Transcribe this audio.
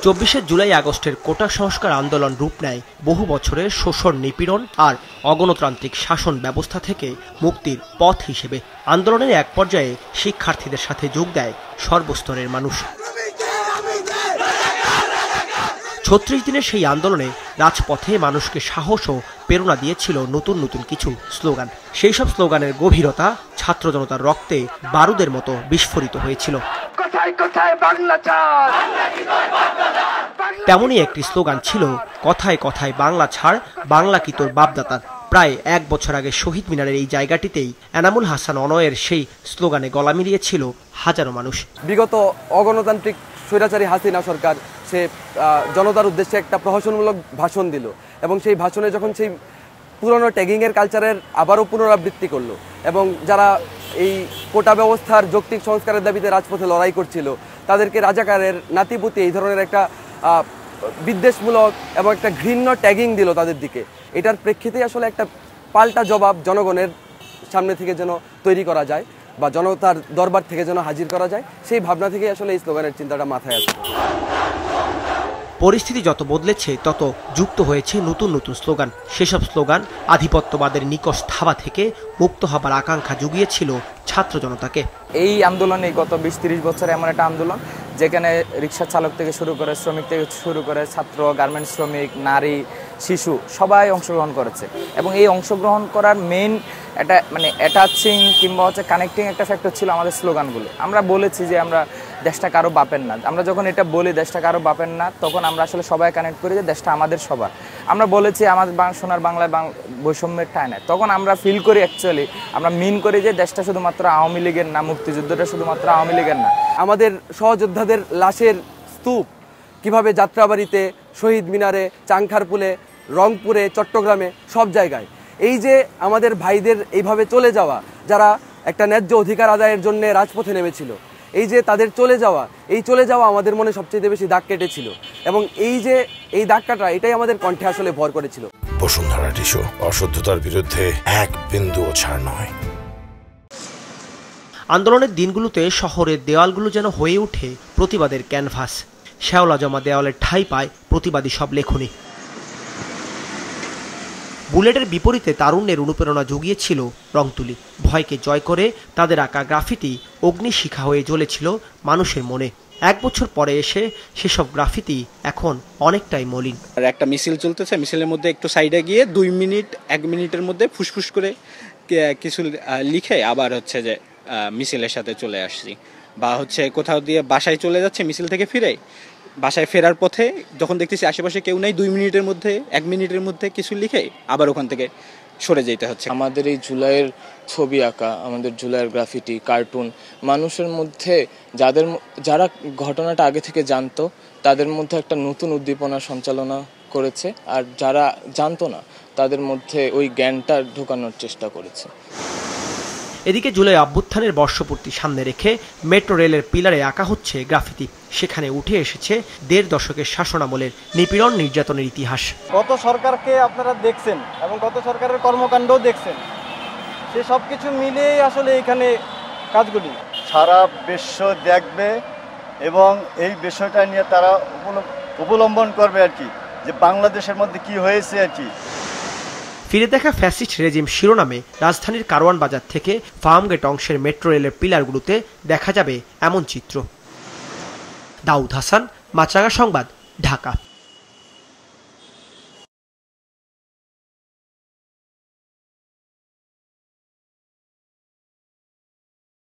24শে জুলাই আগস্টের কোটা সংস্কার আন্দোলন রূপ নেয় বহু বছরের শোষণ, নিপীড়ন আর অগণতান্ত্রিক শাসন ব্যবস্থা থেকে মুক্তির পথ হিসেবে। আন্দোলনের এক পর্যায়ে শিক্ষার্থীদের সাথে যোগ দেয় সর্বস্তরের মানুষ। 36 দিনের সেই আন্দোলনে রাজপথে মানুষকে সাহস ও প্রেরণা দিয়েছিল নতুন নতুন কিছু স্লোগান। সেই সব স্লোগানের গভীরতা ছাত্র জনতার রক্তে বারুদের মতো বিস্ফোরিত হয়েছিল। তেমনই একটি স্লোগান ছিল কথায় কথায় বাংলা ছাড়, বাংলা কি তোর বাপদাতার। প্রায় 1 বছর আগে শহীদ মিনারের এই জায়গাটিতেই এনামুল হাসান অনয়ের সেই স্লোগানে গলা মিলিয়েছিল হাজারো মানুষ। বিগত অগণতান্ত্রিক স্বৈরাচারী হাসিনা সরকার সে জনতার উদ্দেশ্যে একটা প্রহসনমূলক ভাষণ দিল এবং সেই ভাষণে যখন সেই পুরনো ট্যাগিংয়ের কালচারের আবারও পুনরাবৃত্তি করলো এবং যারা এই কোটা ব্যবস্থার যৌক্তিক সংস্কারের দাবিতে রাজপথে লড়াই করছিল তাদেরকে রাজাকারের নাতিপুতি এই ধরনের একটা বিদ্বেষমূলক এবং একটা ঘৃণ্য ট্যাগিং দিল তাদের দিকে। এটার প্রেক্ষিতে আসলে একটা পাল্টা জবাব জনগণের সামনে থেকে যেন তৈরি করা যায় বা জনতার দরবার থেকে যেন হাজির করা যায়, সেই ভাবনা থেকে আসলে এই স্লোগানের চিন্তাটা মাথায় আসে। পরিস্থিতি যত বদলেছে তত যুক্ত হয়েছে নতুন নতুন স্লোগান। সেসব স্লোগান আধিপত্যবাদের নিকষ থাবা থেকে মুক্ত হবার আকাঙ্ক্ষা জুগিয়েছিল ছাত্র জনতাকে। এই আন্দোলনে গত 20-30 বছর এমন একটা আন্দোলন যেখানে রিক্সা চালক থেকে শুরু করে শ্রমিক থেকে শুরু করে ছাত্র, গার্মেন্টস শ্রমিক, নারী, শিশু সবাই অংশগ্রহণ করেছে এবং এই অংশগ্রহণ করার মেইন একটা অ্যাটাচিং কিংবা কানেক্টিং একটা ফ্যাক্টর ছিল আমাদের স্লোগানগুলো। আমরা বলেছি যে আমরা দেশটা কারো বাপের না। আমরা যখন এটা বলি দেশটা কারো বাপের না, তখন আমরা আসলে সবাই কানেক্ট করি যে দেশটা আমাদের সবার। আমরা বলেছি আমাদের সোনার বাংলায় বৈষম্যের ঠাঁই নাই, তখন আমরা ফিল করি অ্যাকচুয়ালি আমরা মিন করি যে দেশটা শুধুমাত্র আওয়ামী লীগের না, মুক্তিযুদ্ধটা শুধুমাত্র আওয়ামী লীগের না। আমাদের সহযোদ্ধাদের লাশের স্তূপ কিভাবে যাত্রাবাড়িতে, শহীদ মিনারে, চাংখারপুলে, রংপুরে, চট্টগ্রামে সব জায়গায় এই যে আমাদের ভাইদের এইভাবে চলে যাওয়া, যারা একটা ন্যায্য অধিকার আদায়ের জন্য রাজপথে নেমেছিল, এই যে তাদের চলে যাওয়া আমাদের মনে সবচেয়ে বেশি দাগ কেটেছিল এবং এই দাগ কাটা এটাই আমাদের কণ্ঠে আসলে ভর করেছিল। বসুন্ধরা টিস্যু, অশুদ্ধতার বিরুদ্ধে এক বিন্দুও ছাড় নয়। আন্দোলনের দিনগুলোতে শহরের দেওয়ালগুলো যেন হয়ে ওঠে প্রতিবাদের ক্যানভাস। শ্যাওলা জমা দেওয়ালের ঠাঁই পায় প্রতিবাদী সব লেখনী। বুলেটের বিপরীতে তারুণ্যের অনুপ্রেরণা জুগিয়েছিল রংতুলি। ভয়কে জয় করে তাদের আঁকা গ্রাফিতি অগ্নিশিখা হয়ে জ্বলেছিল মানুষের মনে। 1 বছর পরে এসে সেসব গ্রাফিতি এখন অনেকটাই মলিন। একটা মিছিল চলতেছে, মিছিলের মধ্যে একটু সাইডে গিয়ে 1 মিনিটের মধ্যে ফুসফুস করে কিছু লিখে আবার যে মিছিলের সাথে চলে আসছি, বা কোথাও দিয়ে বাসায় চলে যাচ্ছে, মিছিল থেকে ফিরে বাসায় ফেরার পথে যখন দেখতেছি আশেপাশে কেউ নাই, 1 মিনিটের মধ্যে কিছু লিখে আবার ওখান থেকে সরে যেতে হচ্ছে। আমাদের এই জুলাইয়ের ছবি আঁকা, আমাদের জুলাইয়ের গ্রাফিটি, কার্টুন মানুষের মধ্যে যারা ঘটনাটা আগে থেকে জানতো তাদের মধ্যে একটা নতুন উদ্দীপনা সঞ্চালনা করেছে, আর যারা জানতো না তাদের মধ্যে ওই জ্ঞানটা ঢোকানোর চেষ্টা করেছে। এদিকে জুলাই অভ্যুত্থানের বর্ষপূর্তি সামনে রেখে মেট্রো রেলের পিলারে আঁকা হচ্ছে গ্রাফিতি। সেখানে উঠে এসেছে 1.5 দশকের শাসনামলের নিপীড়ন, নির্যাতনের ইতিহাস। গত সরকারকে আপনারা দেখছেন এবং গত সরকারের কর্মকাণ্ডও দেখছেন, সে সব কিছু মিলিয়েই আসলে এখানে কাজগুলি সারা বিশ্ব দেখবে এবং এই বিষয়টা নিয়ে তারা অবলম্বন করবে আর কি, যে বাংলাদেশের মধ্যে কি হয়েছে আর কি। ফিরে দেখা ফ্যাসিস্ট রেজিম শিরোনামে রাজধানীর কারওয়ান বাজার থেকে ফার্মগেট অংশের মেট্রো রেলের পিলারগুলোতে দেখা যাবে এমন চিত্র। দাউদ হাসান, মাছরাঙা সংবাদ, ঢাকা।